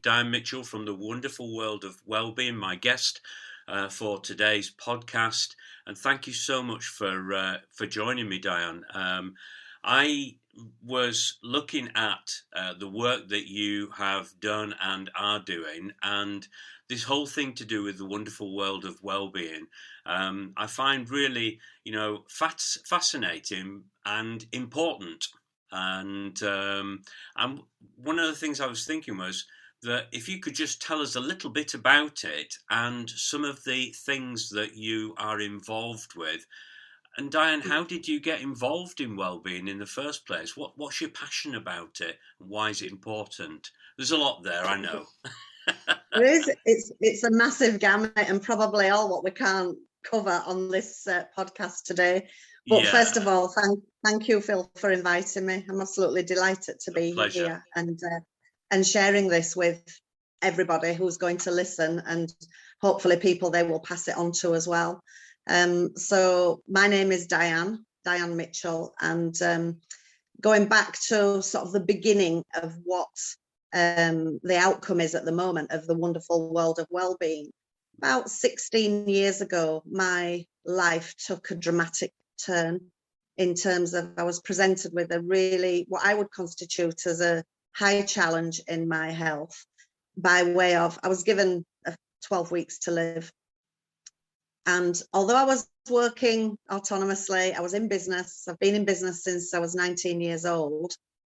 Diane Mitchell from the wonderful world of wellbeing, my guest for today's podcast. And thank you so much for joining me, Diane. I was looking at the work that you have done and are doing, and this whole thing to do with the wonderful world of well-being, I find really, fascinating and important. And one of the things I was thinking was that if you could just tell us a little bit about it and some of the things that you are involved with. And Diane, how did you get involved in wellbeing in the first place? What's your passion about it? Why is it important? There's a lot there, I know. There is. It's a massive gamut, and probably all what we can't cover on this podcast today. But first of all, thank you, Phil, for inviting me. I'm absolutely delighted to be here and sharing this with everybody who's going to listen, and hopefully people they will pass it on to as well. So my name is Diane Mitchell, and going back to sort of the beginning of what the outcome is at the moment of the wonderful world of well-being. About 16 years ago, my life took a dramatic turn in terms of I was presented with a really, what I would constitute as a high challenge in my health by way of, I was given 12 weeks to live. And although I was working autonomously, I was in business. I've been in business since I was 19 years old.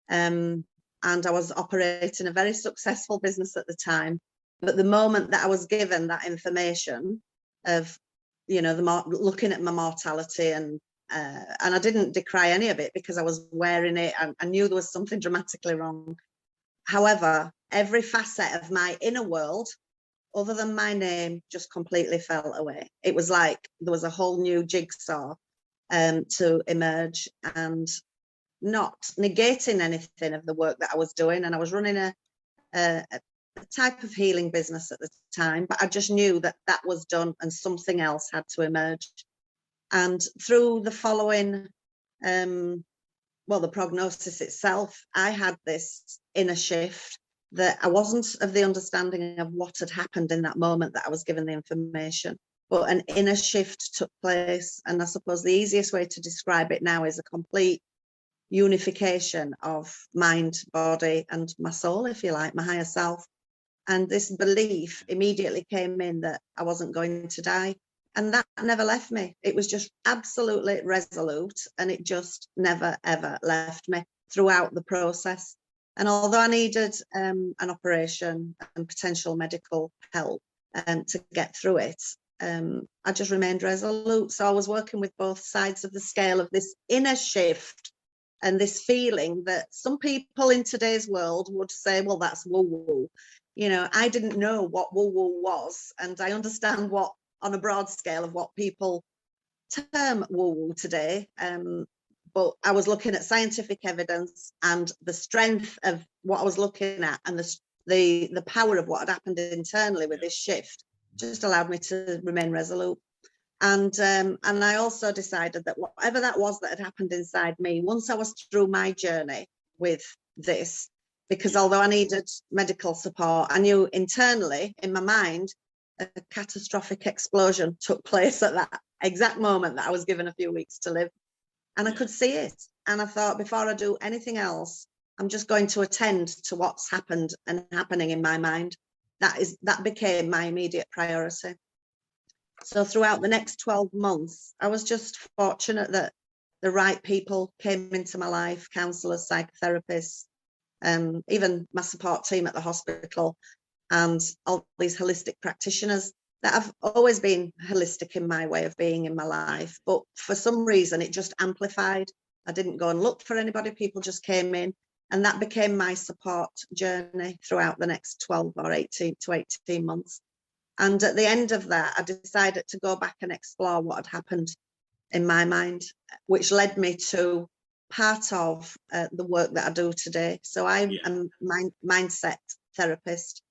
And I was operating a very successful business at the time. But the moment that I was given that information of, looking at my mortality and I didn't decry any of it because I was wearing it and I knew there was something dramatically wrong. However, every facet of my inner world, other than my name, just completely fell away. It was like there was a whole new jigsaw to emerge, and not negating anything of the work that I was doing. And I was running a type of healing business at the time, but I just knew that that was done and something else had to emerge. And through the following, the prognosis itself, I had this inner shift that I wasn't of the understanding of what had happened in that moment that I was given the information, but an inner shift took place. And I suppose the easiest way to describe it now is a complete unification of mind, body, and my soul, if you like, my higher self. And this belief immediately came in that I wasn't going to die. And that never left me. It was just absolutely resolute, and it just never, ever left me throughout the process. And although I needed an operation and potential medical help to get through it, I just remained resolute. So I was working with both sides of the scale of this inner shift and this feeling that some people in today's world would say, well, that's woo-woo. I didn't know what woo-woo was, and I understand what, on a broad scale, of what people term woo-woo today. But I was looking at scientific evidence, and the strength of what I was looking at and the power of what had happened internally with this shift just allowed me to remain resolute. And I also decided that whatever that was that had happened inside me, once I was through my journey with this, because although I needed medical support, I knew internally in my mind a catastrophic explosion took place at that exact moment that I was given a few weeks to live. And I could see it. And I thought, before I do anything else, I'm just going to attend to what's happened and happening in my mind. That became my immediate priority. So throughout the next 12 months, I was just fortunate that the right people came into my life, counsellors, psychotherapists, even my support team at the hospital, and all these holistic practitioners that have always been holistic in my way of being in my life. But for some reason, it just amplified. I didn't go and look for anybody. People just came in, and that became my support journey throughout the next 12 or 18 to 18 months. And at the end of that, I decided to go back and explore what had happened in my mind, which led me to part of the work that I do today. So I'm a mindset therapist,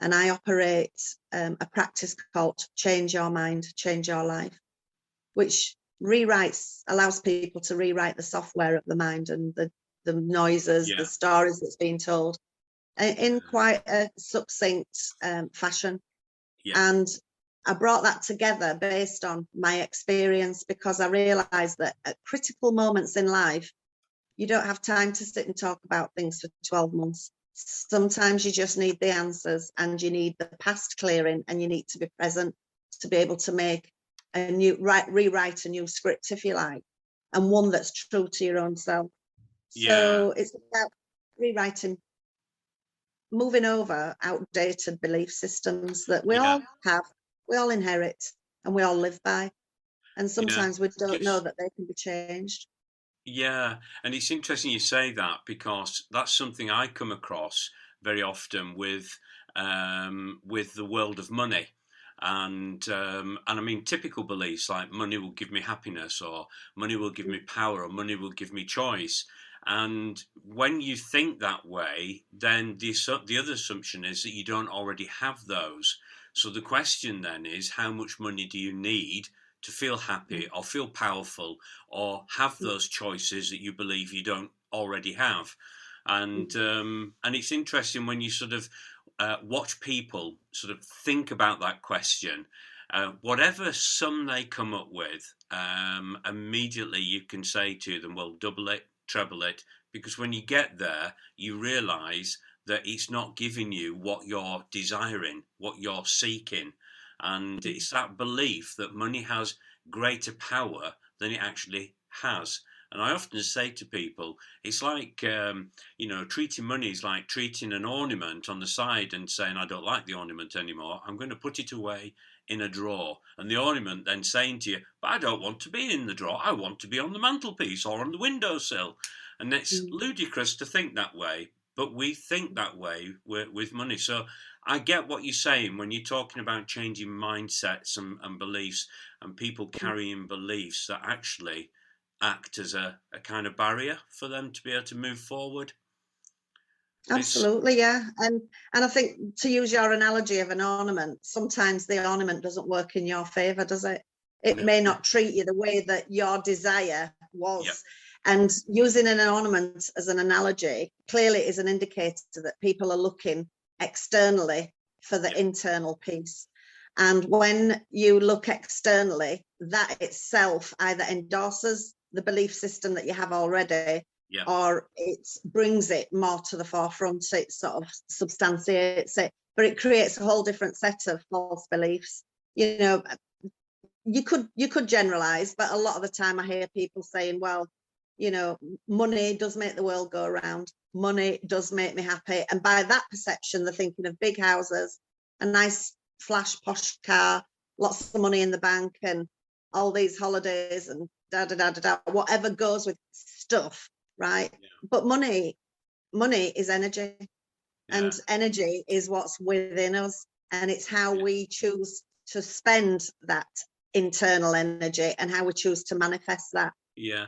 and I operate a practice called Change Your Mind, Change Your Life, which allows people to rewrite the software of the mind and the noises, the stories that's being told, in quite a succinct fashion. Yeah. And I brought that together based on my experience, because I realized that at critical moments in life, you don't have time to sit and talk about things for 12 months. Sometimes you just need the answers, and you need the past clearing, and you need to be present to be able to make a new, rewrite a new script, if you like, and one that's true to your own self. Yeah. So it's about rewriting, moving over outdated belief systems that we Yeah. all have, we all inherit, and we all live by. And Yeah. sometimes we don't know Just that they can be changed. Yeah, and it's interesting you say that, because that's something I come across very often with the world of money, and I mean typical beliefs like money will give me happiness, or money will give me power, or money will give me choice. And when you think that way, then the other assumption is that you don't already have those. So the question then is, how much money do you need to feel happy or feel powerful or have those choices that you believe you don't already have? And it's interesting when you sort of watch people sort of think about that question. Whatever sum they come up with, immediately you can say to them, well, double it, treble it, because when you get there, you realize that it's not giving you what you're desiring, what you're seeking. And it's that belief that money has greater power than it actually has. And I often say to people, it's like, treating money is like treating an ornament on the side and saying, I don't like the ornament anymore. I'm going to put it away in a drawer. And the ornament then saying to you, but I don't want to be in the drawer. I want to be on the mantelpiece or on the windowsill. And it's ludicrous to think that way, but we think that way with money. So I get what you're saying when you're talking about changing mindsets and beliefs, and people carrying beliefs that actually act as a kind of barrier for them to be able to move forward. Absolutely, yeah. And I think, to use your analogy of an ornament, sometimes the ornament doesn't work in your favor, does it? It may not treat you the way that your desire was. Yep. And using an ornament as an analogy clearly is an indicator that people are looking externally for the internal piece. And when you look externally, that itself either endorses the belief system that you have already, or it brings it more to the forefront. It sort of substantiates it, but it creates a whole different set of false beliefs. You know, you could generalize, but a lot of the time I hear people saying, well, you know, money does make the world go around. Money does make me happy. And by that perception, they're thinking of big houses, a nice flash posh car, lots of money in the bank, and all these holidays and whatever goes with stuff, right? But money is energy, and energy is what's within us, and it's how we choose to spend that internal energy and how we choose to manifest that.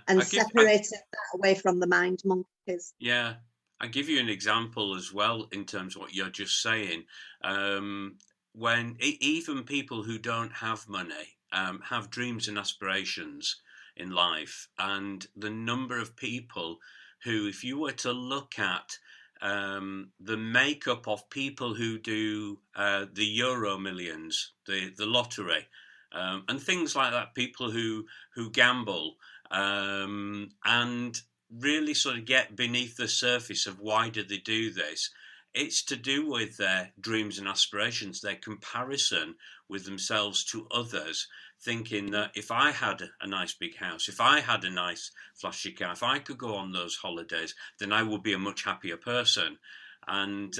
And separating that away from the mind monkeys. Yeah, I give you an example as well in terms of what you're just saying. When even people who don't have money have dreams and aspirations in life, and the number of people who, if you were to look at the makeup of people who do the Euro Millions, the lottery, and things like that, people who gamble, and really sort of get beneath the surface of why do they do this. It's to do with their dreams and aspirations, their comparison with themselves to others, thinking that if I had a nice big house, if I had a nice flashy car, if I could go on those holidays, then I would be a much happier person. And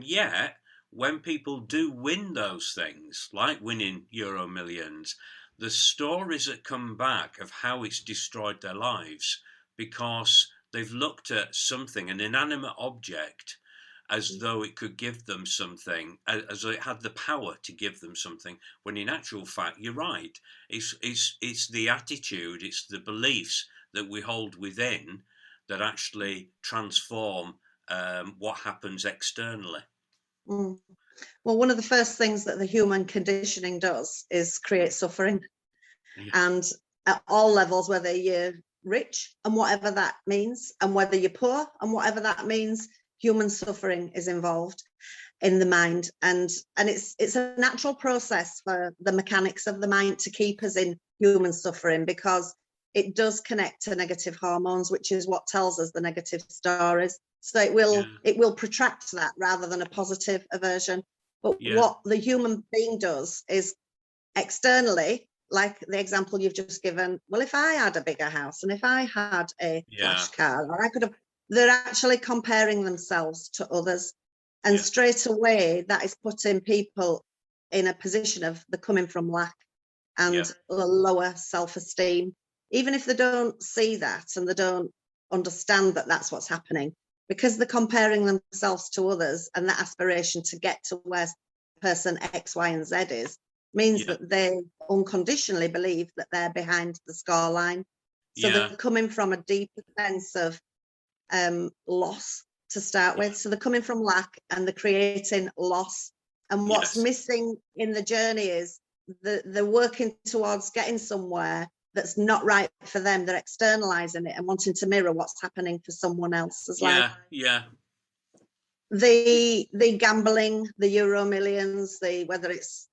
yet, when people do win those things, like winning Euro Millions, the stories that come back of how it's destroyed their lives, because they've looked at something, an inanimate object, as though it could give them something, as though it had the power to give them something, when in actual fact, you're right, it's the attitude, it's the beliefs that we hold within that actually transform what happens externally. Well, one of the first things that the human conditioning does is create suffering. And at all levels, whether you're rich and whatever that means, and whether you're poor and whatever that means, human suffering is involved in the mind, and it's a natural process for the mechanics of the mind to keep us in human suffering, because it does connect to negative hormones, which is what tells us the negative stories. So it will protract that rather than a positive aversion. But what the human being does is externally, like the example you've just given, well, if I had a bigger house and if I had a flash car, or I could have, they're actually comparing themselves to others. And straight away, that is putting people in a position of they're coming from lack and a lower self-esteem, even if they don't see that and they don't understand that that's what's happening, because they're comparing themselves to others, and that aspiration to get to where person X, Y, and Z is means that they unconditionally believe that they're behind the score line. So they're coming from a deeper sense of loss to start with. So they're coming from lack and they're creating loss. And what's missing in the journey is they're working towards getting somewhere that's not right for them. They're externalizing it and wanting to mirror what's happening for someone else's life. The gambling, the Euro Millions, whether it's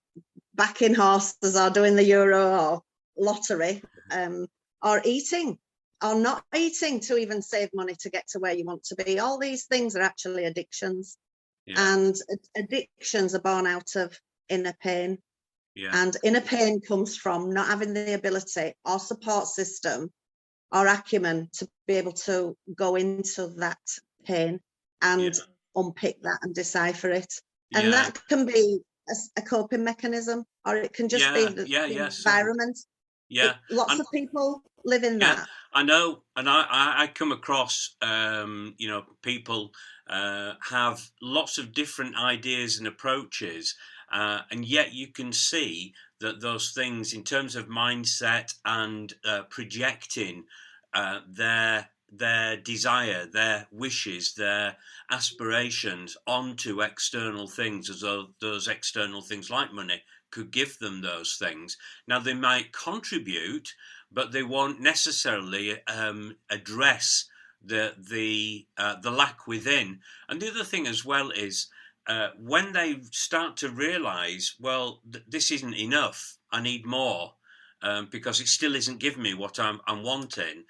backing horses or doing the Euro or lottery, or eating or not eating to even save money to get to where you want to be. All these things are actually addictions. And addictions are born out of inner pain. And inner pain comes from not having the ability or support system or acumen to be able to go into that pain and unpick that and decipher it. And that can be a coping mechanism, or it can just be the environment. Lots of people live in that. I know, and I come across, people have lots of different ideas and approaches, and yet you can see that those things, in terms of mindset and projecting their desire, their wishes, their aspirations onto external things, as though those external things like money could give them those things. Now, they might contribute, but they won't necessarily address the lack within. And the other thing as well is when they start to realise, well, this isn't enough, I need more, because it still isn't giving me what I'm wanting.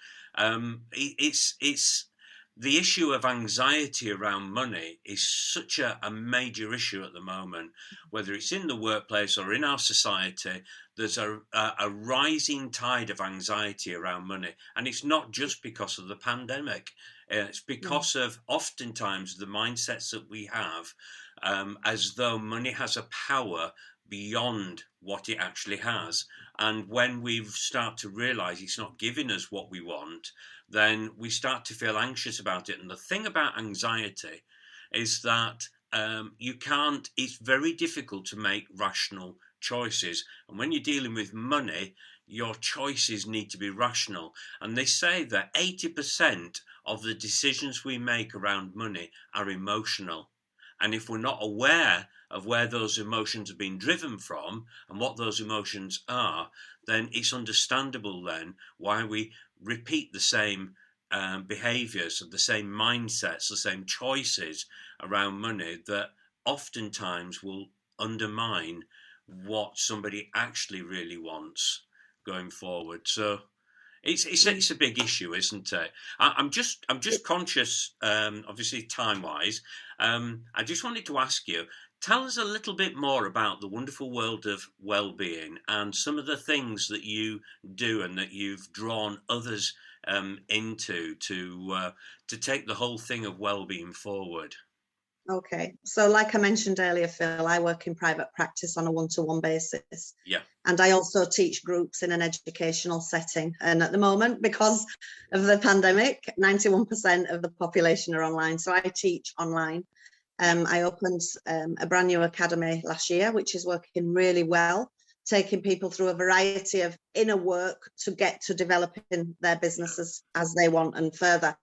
It's the issue of anxiety around money is such a major issue at the moment, whether it's in the workplace or in our society. There's a rising tide of anxiety around money, and it's not just because of the pandemic. It's because of oftentimes the mindsets that we have, as though money has a power beyond what it actually has. And when we start to realize it's not giving us what we want, then we start to feel anxious about it. And the thing about anxiety is that it's very difficult to make rational choices. And when you're dealing with money, your choices need to be rational. And they say that 80% of the decisions we make around money are emotional. And if we're not aware of where those emotions are being driven from and what those emotions are, then it's understandable then why we repeat the same behaviours, the same mindsets, the same choices around money that oftentimes will undermine what somebody actually really wants going forward. So it's a big issue, isn't it? I'm just conscious, obviously time-wise. I just wanted to ask you, tell us a little bit more about the wonderful world of well-being and some of the things that you do and that you've drawn others into to take the whole thing of well-being forward. Okay, so like I mentioned earlier, Phil, I work in private practice on a one-to-one basis. And I also teach groups in an educational setting. And at the moment, because of the pandemic, 91% of the population are online. So I teach online. I opened a brand new academy last year, which is working really well, taking people through a variety of inner work to get to developing their businesses as they want and further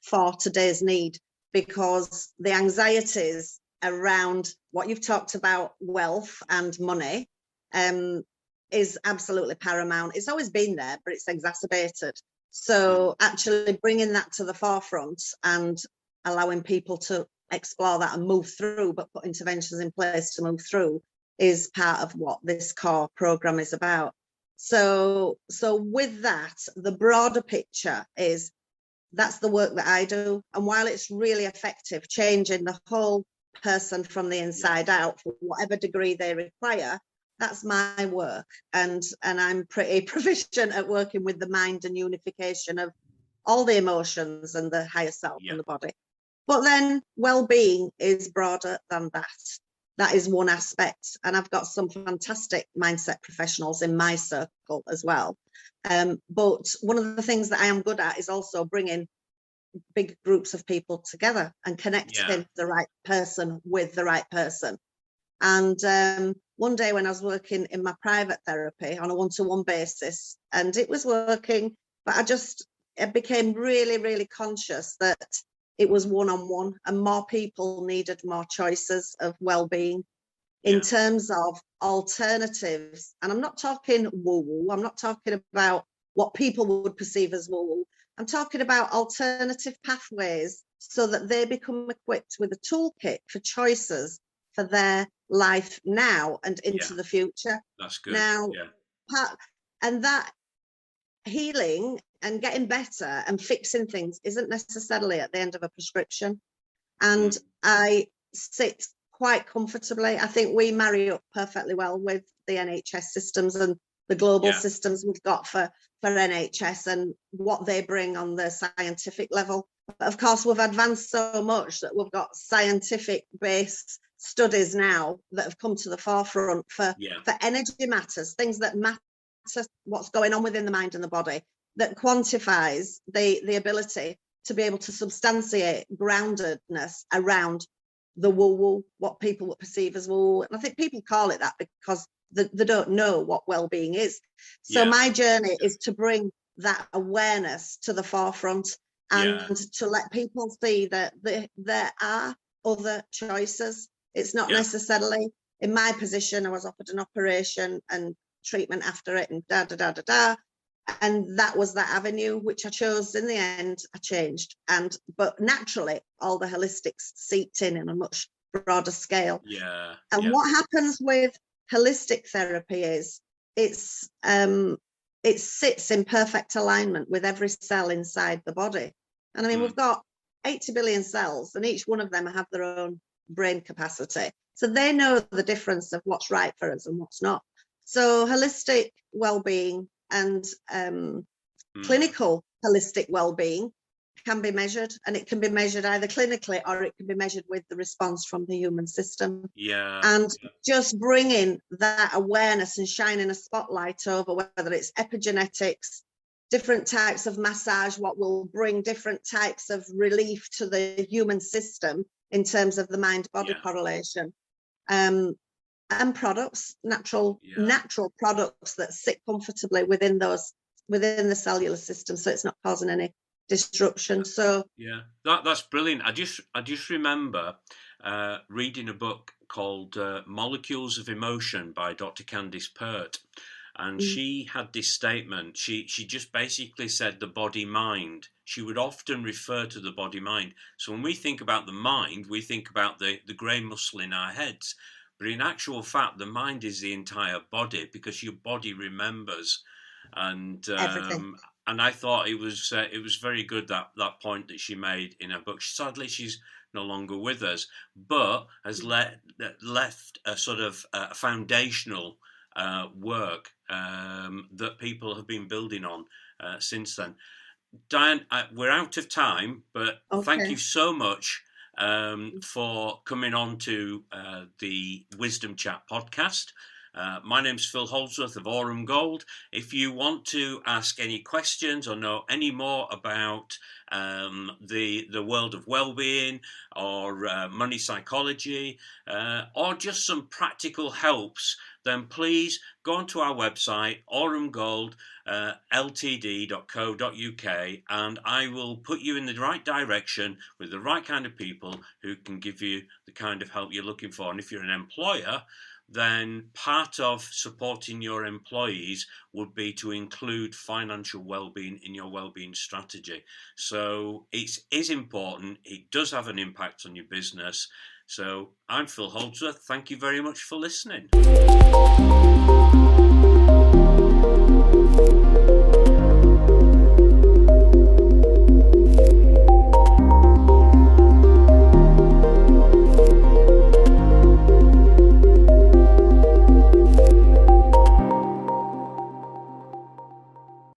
for today's need. Because the anxieties around what you've talked about, wealth and money, is absolutely paramount. It's always been there, but it's exacerbated. So actually bringing that to the forefront and allowing people to explore that and move through, but put interventions in place to move through is part of what this core program is about. So with that, the broader picture is that's the work that I do. And while it's really effective, changing the whole person from the inside out for whatever degree they require, that's my work. And I'm pretty proficient at working with the mind and unification of all the emotions and the higher self and the body. But then well-being is broader than that. That is one aspect. And I've got some fantastic mindset professionals in my circle as well. But one of the things that I am good at is also bringing big groups of people together and connecting the right person with the right person. And one day when I was working in my private therapy on a one-to-one basis, and it was working, but I became really, really conscious that it was one-on-one and more people needed more choices of well-being in terms of alternatives. And I'm not talking woo-woo, I'm not talking about what people would perceive as woo-woo. I'm talking about alternative pathways so that they become equipped with a toolkit for choices for their life now and into the future. That's good. Now, and that healing and getting better and fixing things isn't necessarily at the end of a prescription. And I sit quite comfortably. I think we marry up perfectly well with the NHS systems and the global systems we've got for NHS and what they bring on the scientific level. But of course, we've advanced so much that we've got scientific-based studies now that have come to the forefront for energy matters, things that matter, what's going on within the mind and the body, that quantifies the ability to be able to substantiate groundedness around the woo-woo, what people would perceive as woo-woo. And I think people call it that because they don't know what well-being is. So my journey is to bring that awareness to the forefront and to let people see that there are other choices. It's not necessarily, in my position, I was offered an operation and treatment after it and and that was that avenue which I chose. In the end, I changed, but naturally all the holistics seeped in a much broader scale. And what happens with holistic therapy is it sits in perfect alignment with every cell inside the body. And I mean, we've got 80 billion cells and each one of them have their own brain capacity, so they know the difference of what's right for us and what's not. So holistic well-being and clinical holistic well-being can be measured, and it can be measured either clinically or it can be measured with the response from the human system. And just bringing that awareness and shining a spotlight over whether it's epigenetics, different types of massage, what will bring different types of relief to the human system in terms of the mind-body correlation, and products, natural products that sit comfortably within the cellular system, so it's not causing any disruption. So that's brilliant. I just remember reading a book called Molecules of Emotion by Dr. Candice Pert, and she had this statement. She just basically said the body mind. She would often refer to the body mind. So when we think about the mind, we think about the grey muscle in our heads, but in actual fact the mind is the entire body, because your body remembers. And and I thought it was very good, that point that she made in her book. Sadly, she's no longer with us, but has left a sort of foundational work that people have been building on since then. Diane, we're out of time, but thank you so much for coming on to the Wisdom Chat podcast. My name's Phil Holdsworth of Aurum Gold. If you want to ask any questions or know any more about the world of well-being or money psychology or just some practical helps, then please go onto our website, aurumgold.ltd.co.uk, and I will put you in the right direction with the right kind of people who can give you the kind of help you're looking for. And if you're an employer, then part of supporting your employees would be to include financial well-being in your well-being strategy. So it is important. It does have an impact on your business. So I'm Phil Holdsworth. Thank you very much for listening.